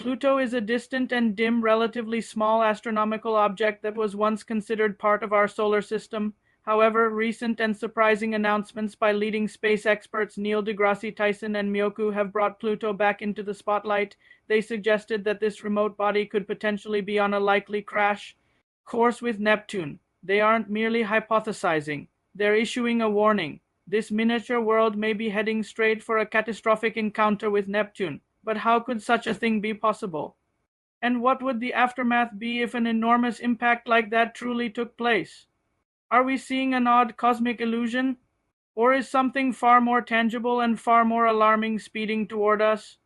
Pluto is a distant and dim, relatively small astronomical object that was once considered part of our solar system. However, recent and surprising announcements by leading space experts Neil deGrasse Tyson and Myoku have brought Pluto back into the spotlight. They suggested that this remote body could potentially be on a likely crash course with Neptune. They aren't merely hypothesizing, they're issuing a warning. This miniature world may be heading straight for a catastrophic encounter with Neptune. But how could such a thing be possible? And what would the aftermath be if an enormous impact like that truly took place? Are we seeing an odd cosmic illusion? Or is something far more tangible and far more alarming speeding toward us?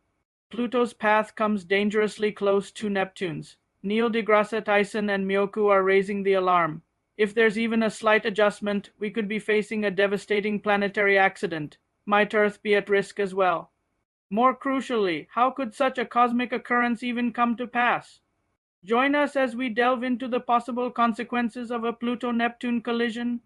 Pluto's path comes dangerously close to Neptune's. Neil deGrasse Tyson and Myoku are raising the alarm. If there's even a slight adjustment, we could be facing a devastating planetary accident. Might Earth be at risk as well? More crucially, how could such a cosmic occurrence even come to pass? Join us as we delve into the possible consequences of a Pluto-Neptune collision.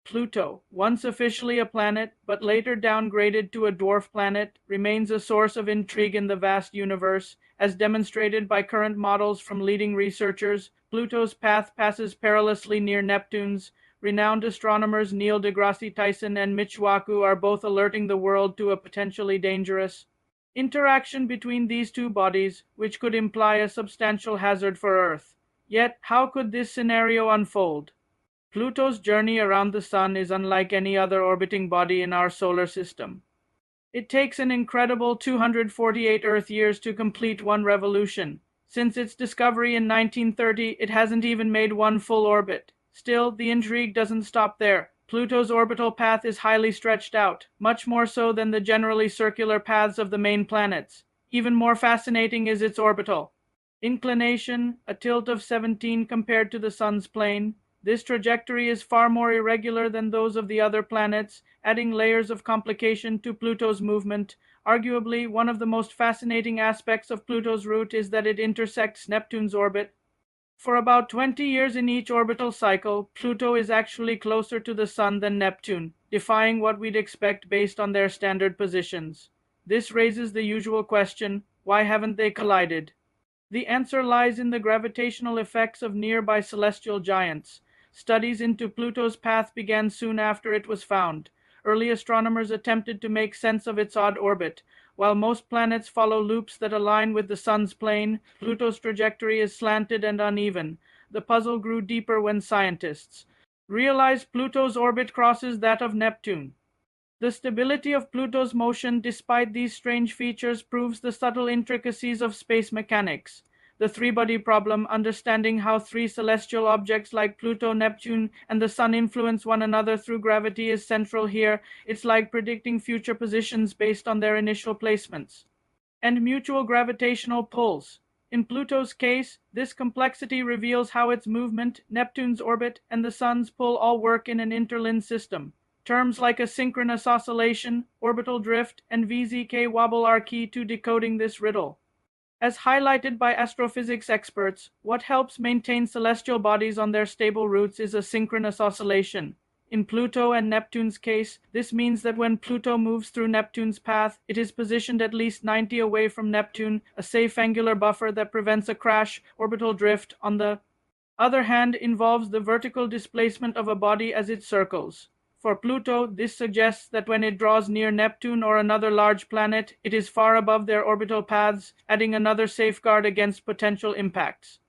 Pluto, once officially a planet, but later downgraded to a dwarf planet, remains a source of intrigue in the vast universe. As demonstrated by current models from leading researchers, Pluto's path passes perilously near Neptune's. Renowned astronomers Neil deGrasse Tyson and Michwaku are both alerting the world to a potentially dangerous interaction between these two bodies, which could imply a substantial hazard for Earth. Yet, how could this scenario unfold? Pluto's journey around the Sun is unlike any other orbiting body in our solar system. It takes an incredible 248 Earth years to complete one revolution. Since its discovery in 1930, it hasn't even made one full orbit. Still, the intrigue doesn't stop there. Pluto's orbital path is highly stretched out, much more so than the generally circular paths of the main planets. Even more fascinating is its orbital inclination, a tilt of 17 compared to the Sun's plane. This trajectory is far more irregular than those of the other planets, adding layers of complication to Pluto's movement. Arguably, one of the most fascinating aspects of Pluto's route is that it intersects Neptune's orbit. For about 20 years in each orbital cycle, Pluto is actually closer to the Sun than Neptune, defying what we'd expect based on their standard positions. This raises the usual question, why haven't they collided? The answer lies in the gravitational effects of nearby celestial giants. Studies into Pluto's path began soon after it was found. Early astronomers attempted to make sense of its odd orbit. While most planets follow loops that align with the Sun's plane, Pluto's trajectory is slanted and uneven. The puzzle grew deeper when scientists realized Pluto's orbit crosses that of Neptune. The stability of Pluto's motion, despite these strange features, proves the subtle intricacies of space mechanics. The three-body problem, understanding how three celestial objects like Pluto, Neptune, and the Sun influence one another through gravity, is central here. It's like predicting future positions based on their initial placements. And mutual gravitational pulls. In Pluto's case, this complexity reveals how its movement, Neptune's orbit, and the Sun's pull all work in an interlinked system. Terms like asynchronous oscillation, orbital drift, and VZK wobble are key to decoding this riddle. As highlighted by astrophysics experts, what helps maintain celestial bodies on their stable routes is a synchronous oscillation. In Pluto and Neptune's case, this means that when Pluto moves through Neptune's path, it is positioned at least 90 away from Neptune, a safe angular buffer that prevents a crash. Orbital drift, on the other hand, involves the vertical displacement of a body as it circles. For Pluto, this suggests that when it draws near Neptune or another large planet, it is far above their orbital paths, adding another safeguard against potential impacts.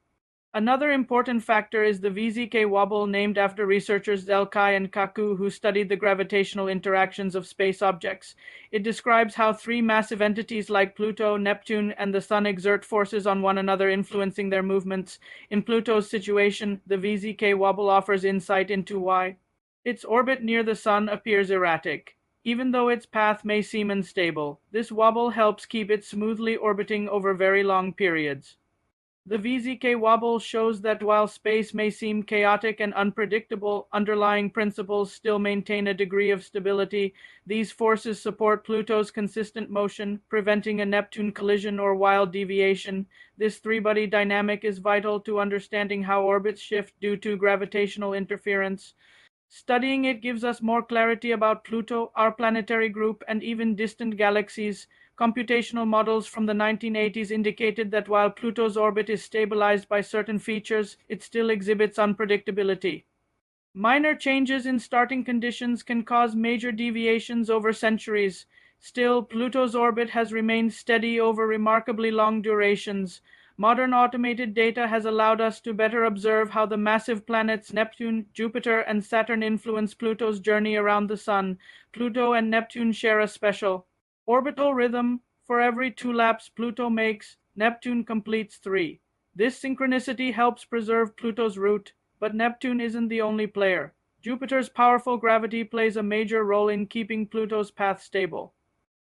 Another important factor is the VZK wobble, named after researchers Zelkai and Kaku, who studied the gravitational interactions of space objects. It describes how three massive entities like Pluto, Neptune, and the Sun exert forces on one another, influencing their movements. In Pluto's situation, the VZK wobble offers insight into why its orbit near the Sun appears erratic. Even though its path may seem unstable, this wobble helps keep it smoothly orbiting over very long periods. The VZK wobble shows that while space may seem chaotic and unpredictable, underlying principles still maintain a degree of stability. These forces support Pluto's consistent motion, preventing a Neptune collision or wild deviation. This three-body dynamic is vital to understanding how orbits shift due to gravitational interference. Studying it gives us more clarity about Pluto, our planetary group, and even distant galaxies. Computational models from the 1980s indicated that while Pluto's orbit is stabilized by certain features, it still exhibits unpredictability. Minor changes in starting conditions can cause major deviations over centuries. Still, Pluto's orbit has remained steady over remarkably long durations. Modern automated data has allowed us to better observe how the massive planets Neptune, Jupiter, and Saturn influence Pluto's journey around the Sun. Pluto and Neptune share a special orbital rhythm. For every 2 laps Pluto makes, Neptune completes 3. This synchronicity helps preserve Pluto's route, but Neptune isn't the only player. Jupiter's powerful gravity plays a major role in keeping Pluto's path stable.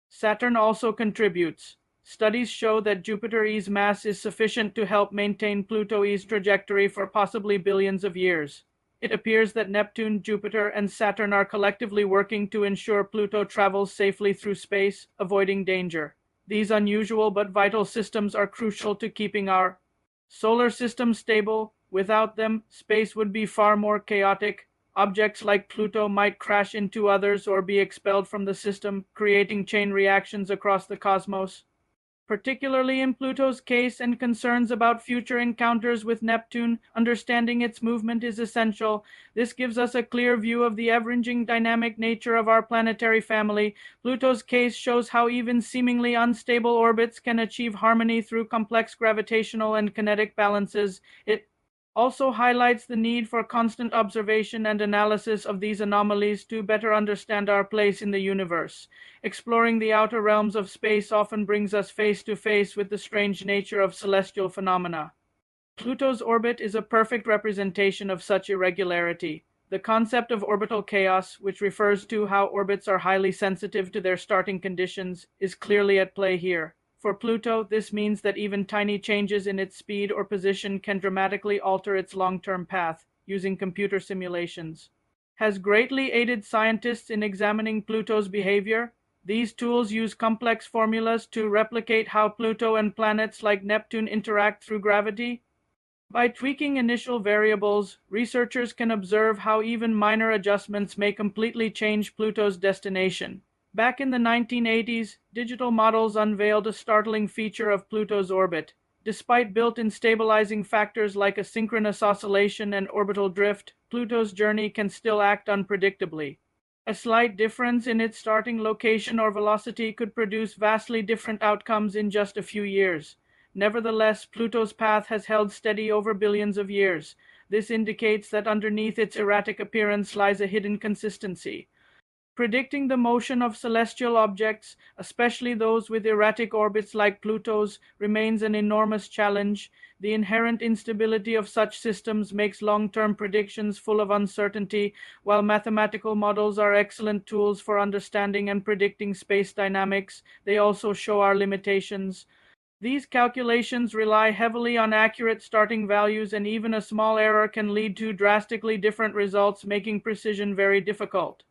Saturn also contributes. Studies show that Jupiter's mass is sufficient to help maintain Pluto's trajectory for possibly billions of years. It appears that Neptune, Jupiter, and Saturn are collectively working to ensure Pluto travels safely through space, avoiding danger. These unusual but vital systems are crucial to keeping our solar system stable. Without them, space would be far more chaotic. Objects like Pluto might crash into others or be expelled from the system, creating chain reactions across the cosmos. Particularly in Pluto's case and concerns about future encounters with Neptune, understanding its movement is essential. This gives us a clear view of the ever-changing dynamic nature of our planetary family. Pluto's case shows how even seemingly unstable orbits can achieve harmony through complex gravitational and kinetic balances. It also highlights the need for constant observation and analysis of these anomalies to better understand our place in the universe. Exploring the outer realms of space often brings us face to face with the strange nature of celestial phenomena. Pluto's orbit is a perfect representation of such irregularity. The concept of orbital chaos, which refers to how orbits are highly sensitive to their starting conditions, is clearly at play here. For Pluto, this means that even tiny changes in its speed or position can dramatically alter its long-term path, using computer simulations. Has greatly aided scientists in examining Pluto's behavior. These tools use complex formulas to replicate how Pluto and planets like Neptune interact through gravity. By tweaking initial variables, researchers can observe how even minor adjustments may completely change Pluto's destination. Back in the 1980s, digital models unveiled a startling feature of Pluto's orbit. Despite built-in stabilizing factors like asynchronous oscillation and orbital drift, Pluto's journey can still act unpredictably. A slight difference in its starting location or velocity could produce vastly different outcomes in just a few years. Nevertheless, Pluto's path has held steady over billions of years. This indicates that underneath its erratic appearance lies a hidden consistency. Predicting the motion of celestial objects, especially those with erratic orbits like Pluto's, remains an enormous challenge. The inherent instability of such systems makes long-term predictions full of uncertainty. While mathematical models are excellent tools for understanding and predicting space dynamics, they also show our limitations. These calculations rely heavily on accurate starting values, and even a small error can lead to drastically different results, making precision very difficult.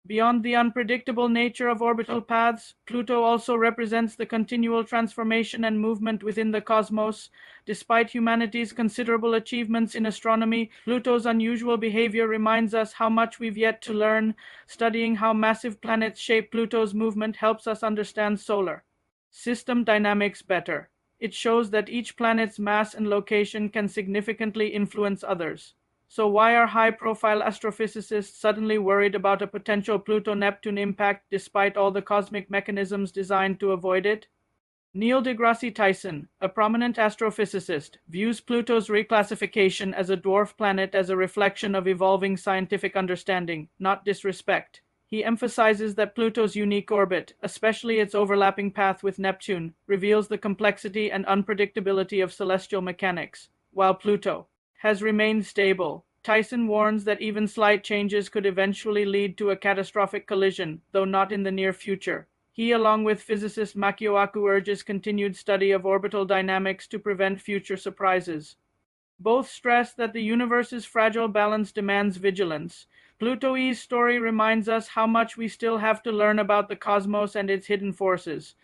Beyond the unpredictable nature of orbital paths, Pluto also represents the continual transformation and movement within the cosmos. Despite humanity's considerable achievements in astronomy, Pluto's unusual behavior reminds us how much we've yet to learn. Studying how massive planets shape Pluto's movement helps us understand solar system dynamics better. It shows that each planet's mass and location can significantly influence others. So why are high-profile astrophysicists suddenly worried about a potential Pluto-Neptune impact despite all the cosmic mechanisms designed to avoid it? Neil deGrasse Tyson, a prominent astrophysicist, views Pluto's reclassification as a dwarf planet as a reflection of evolving scientific understanding, not disrespect. He emphasizes that Pluto's unique orbit, especially its overlapping path with Neptune, reveals the complexity and unpredictability of celestial mechanics, while Pluto has remained stable. Tyson warns that even slight changes could eventually lead to a catastrophic collision, though not in the near future. He, along with physicist Makio Aku, urges continued study of orbital dynamics to prevent future surprises. Both stress that the universe's fragile balance demands vigilance. Pluto's story reminds us how much we still have to learn about the cosmos and its hidden forces.